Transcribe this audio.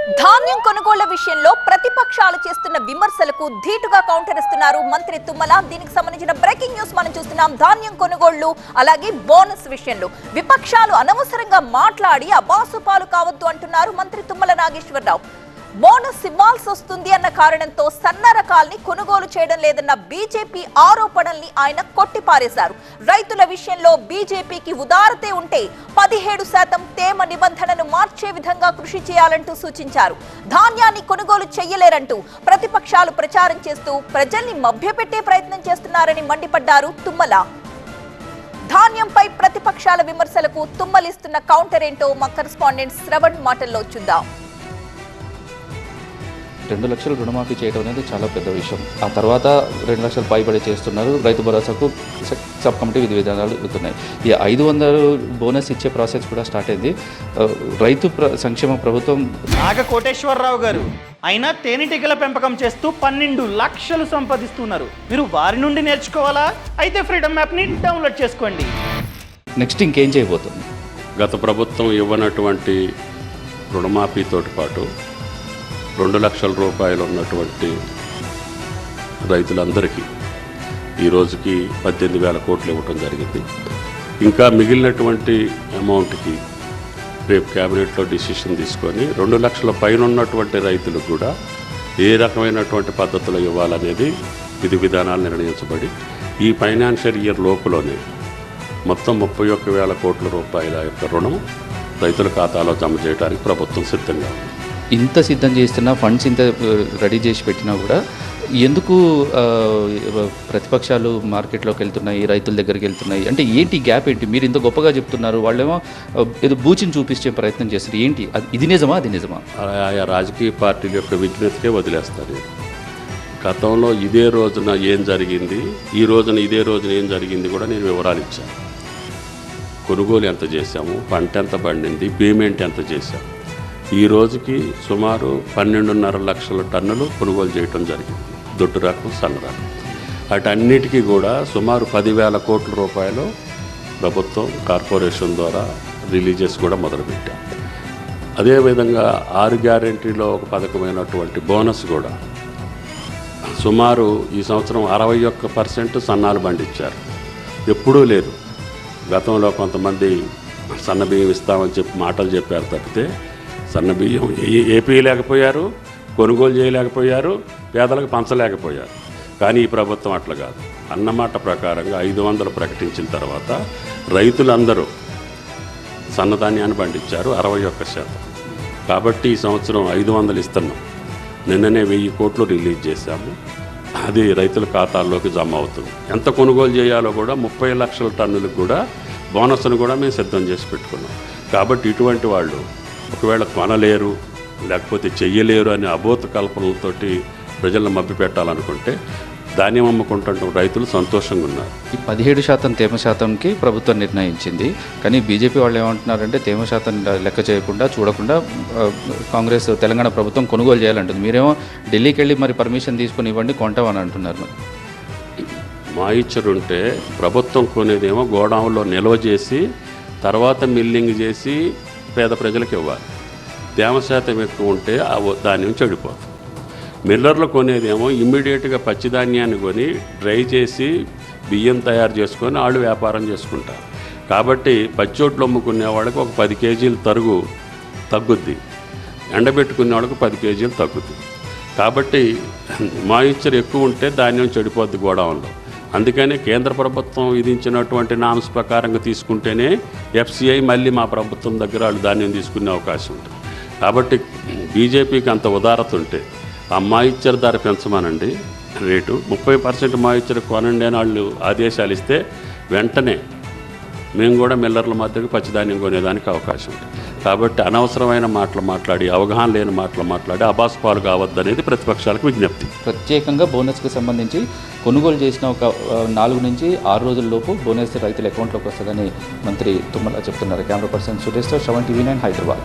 ధాన్యం కొనుగోళ్ల విషయంలో ప్రతిపక్షాలు చేస్తున్న విమర్శలకు ధీటుగా కౌంటర్ ఇస్తున్నారు మంత్రి తుమ్మల. దీనికి సంబంధించిన బ్రేకింగ్ న్యూస్ మనం చూస్తున్నాం. ధాన్యం కొనుగోళ్లు అలాగే బోనస్ విషయంలో విపక్షాలు అనవసరంగా మాట్లాడి అబాసుపాలు కావద్దు అంటున్నారు మంత్రి తుమ్మల నాగేశ్వరరావు. బోనస్ ఇవ్వాల్సి వస్తుంది అన్న కారణంతో సన్న రకాల్ని కొనుగోలు చేయడం లేదన్న బీజేపీ ఆరోపణల్ని ఆయన కొట్టిపారేశారు. రైతుల విషయంలో బీజేపీకి ఉదారతే ఉంటే 17% తేమ నిబంధనను మార్చే విధంగా కృషి చేయాలంటూ సూచించారు. ధాన్యాన్ని కొనుగోలు చేయలేరంటూ ప్రతిపక్షాలు ప్రచారం చేస్తూ ప్రజల్ని మభ్యపెట్టే ప్రయత్నం చేస్తున్నారని మండిపడ్డారు తుమ్మల. ధాన్యంపై ప్రతిపక్షాల విమర్శలకు తుమ్మలిస్తున్న కౌంటర్ ఏంటో మా కరెస్పాండెంట్ శ్రవణ్ మాటల్లో చూద్దాం. 2 లక్షలు రుణమాఫీ చేయడం అనేది చాలా పెద్ద విషయం. ఆ తర్వాత 2 లక్షలు పైబడి చేస్తున్నారు. రైతు భరోసాకు సబ్ కమిటీ విధి విధానాలు అవుతున్నాయి. ఈ 500 బోనస్ ఇచ్చే ప్రాసెస్ కూడా స్టార్ట్ అయింది. రైతు సంక్షేమ ప్రభుత్వం నాగ కోటేశ్వరరావు గారు అయినా తేనెటీగల పెంపకం చేస్తూ 12 లక్షలు సంపాదిస్తున్నారు. మీరు వారి నుండి నేర్చుకోవాలా? అయితే ఫ్రీడమ్ యాప్ని డౌన్లోడ్ చేసుకోండి. నెక్స్ట్ ఇంకేం చేయబోతుంది? గత ప్రభుత్వం ఇవ్వనటువంటి రుణమాఫీతో పాటు 2 లక్షల రూపాయలు ఉన్నటువంటి రైతులందరికీ ఈ రోజుకి 18,000 కోట్లు ఇవ్వటం జరిగింది. ఇంకా మిగిలినటువంటి అమౌంట్కి రేపు క్యాబినెట్లో డిసిషన్ తీసుకొని 2 లక్షల పైన ఉన్నటువంటి రైతులకు కూడా ఏ రకమైనటువంటి పద్ధతులు ఇవ్వాలనేది విధి విధానాలు నిర్ణయించబడి ఈ ఫైనాన్షియల్ ఇయర్ లోపులోనే మొత్తం 31,000 కోట్ల రూపాయల యొక్క రుణం రైతుల ఖాతాలో జమ చేయడానికి ప్రభుత్వం సిద్ధంగా ఉంది. ఇంత సిద్ధం చేస్తున్నా, ఫండ్స్ ఇంత రెడీ చేసి పెట్టినా కూడా ఎందుకు ప్రతిపక్షాలు మార్కెట్లోకి వెళ్తున్నాయి, రైతుల దగ్గరికి వెళ్తున్నాయి అంటే ఏంటి గ్యాప్ ఏంటి? మీరు ఇంత గొప్పగా చెప్తున్నారు, వాళ్ళేమో ఏదో బూచిని చూపించే ప్రయత్నం చేస్తారు. ఏంటి ఇది నిజమా? అది నిజమా? ఆయా రాజకీయ పార్టీల యొక్క విజ్ఞతకే వదిలేస్తారు. గతంలో ఇదే రోజున ఏం జరిగింది, ఈ రోజున ఇదే రోజున ఏం జరిగింది కూడా నేను వివరాలు ఇచ్చాను. కొనుగోలు ఎంత చేశాము, పంట ఎంత పండింది, పేమెంట్ ఎంత చేశాము. ఈ రోజుకి సుమారు 12.5 లక్షల టన్నులు కొనుగోలు చేయటం జరిగింది. దొడ్డు రకం, సన్న రకం వాటన్నిటికీ కూడా సుమారు 10,000 కోట్ల రూపాయలు ప్రభుత్వం కార్పొరేషన్ ద్వారా రిలీజెస్ కూడా మొదలుపెట్టాం. అదేవిధంగా 6 గ్యారెంటీలో ఒక పథకమైనటువంటి బోనస్ కూడా సుమారు ఈ సంవత్సరం 61% సన్నాలు పండించారు. ఎప్పుడూ లేదు. గతంలో కొంతమంది సన్న బియ్యం ఇస్తామని చెప్పి మాటలు చెప్పారు తప్పితే సన్న బియ్యం ఏపీ లేకపోయారు, కొనుగోలు చేయలేకపోయారు, పేదలకు పంచలేకపోయారు. కానీ ఈ ప్రభుత్వం అట్లా కాదు. అన్నమాట ప్రకారంగా 500 ప్రకటించిన తర్వాత రైతులందరూ సన్నధాన్యాన్ని పండించారు 61%. కాబట్టి ఈ సంవత్సరం 500 ఇస్తున్నాం. నిన్ననే 1000 కోట్లు రిలీజ్ చేశాము. అది రైతుల ఖాతాల్లోకి జమ అవుతుంది. ఎంత కొనుగోలు చేయాలో కూడా 30 లక్షల టన్నులకు కూడా బోనస్ను కూడా మేము సిద్ధం చేసి పెట్టుకున్నాం. కాబట్టి ఇటువంటి వాళ్ళు ఒకవేళ కొనలేరు లేకపోతే చెయ్యలేరు అనే అబోధ కల్పనలతోటి ప్రజలను మభ్యపెట్టాలనుకుంటే ధాన్యం అమ్ముకుంటున్న రైతులు సంతోషంగా ఉన్నారు. ఈ 17% తేమ శాతంకి ప్రభుత్వం నిర్ణయించింది. కానీ బీజేపీ వాళ్ళు ఏమంటున్నారంటే తేమ శాతం లెక్క చేయకుండా చూడకుండా కాంగ్రెస్ తెలంగాణ ప్రభుత్వం కొనుగోలు చేయాలంటుంది. మీరేమో ఢిల్లీకి వెళ్ళి మరి పర్మిషన్ తీసుకుని ఇవ్వండి కొంటామని అంటున్నారు. మరి మాయిచ్చరుంటే ప్రభుత్వం కొనేదేమో గోడౌన్లో నిల్వ చేసి తర్వాత మిల్లింగ్ చేసి పేద ప్రజలకు ఇవ్వాలి. తేమ శాతం ఎక్కువ ఉంటే ఆ ధాన్యం చెడిపోతుంది. మిల్లర్లు కొనేదేమో ఇమ్మీడియట్గా పచ్చిధాన్యాన్ని కొని డ్రై చేసి బియ్యం తయారు చేసుకొని వాళ్ళు వ్యాపారం చేసుకుంటారు. కాబట్టి పచ్చోట్లు అమ్ముకునే వాళ్ళకి ఒక 10 కేజీలు తగ్గుద్ది, ఎండబెట్టుకునే వాళ్ళకి 10 కేజీలు తగ్గుద్ది. కాబట్టి మాయిశ్చర్ ఎక్కువ ఉంటే ధాన్యం చెడిపోద్ది గోడౌన్లో. అందుకనే కేంద్ర ప్రభుత్వం విధించినటువంటి నామ్స్ ప్రకారంగా తీసుకుంటేనే ఎఫ్సిఐ మళ్ళీ మా ప్రభుత్వం దగ్గర వాళ్ళు ధాన్యం తీసుకునే అవకాశం ఉంటుంది. కాబట్టి బీజేపీకి అంత ఉదారత ఉంటే ఆ మాయిశ్చర్ ధర పెంచమనండి, రేటు 30% మాయిశ్చర్ కొనండి అని వాళ్ళు ఆదేశాలు ఇస్తే వెంటనే మేము కూడా మిల్లర్ల మధ్యకు పచ్చిధాన్యం కొనేదానికి అవకాశం ఉంటుంది. కాబట్టి అనవసరమైన మాటలు మాట్లాడి, అవగాహన లేని మాటలు మాట్లాడి అబాస్పాలు కావద్దనేది ప్రతిపక్షాలకు విజ్ఞప్తి. ప్రత్యేకంగా బోనస్కి సంబంధించి కొనుగోలు చేసిన ఒక 4 నుంచి 6 రోజుల్లోపు బోనస్ రైతుల అకౌంట్లోకి వస్తుందని మంత్రి తుమ్మల చెప్తున్నారు. కెమెరా పర్సన్ సురేష్తో శ్రవణ్, TV9 హైదరాబాద్.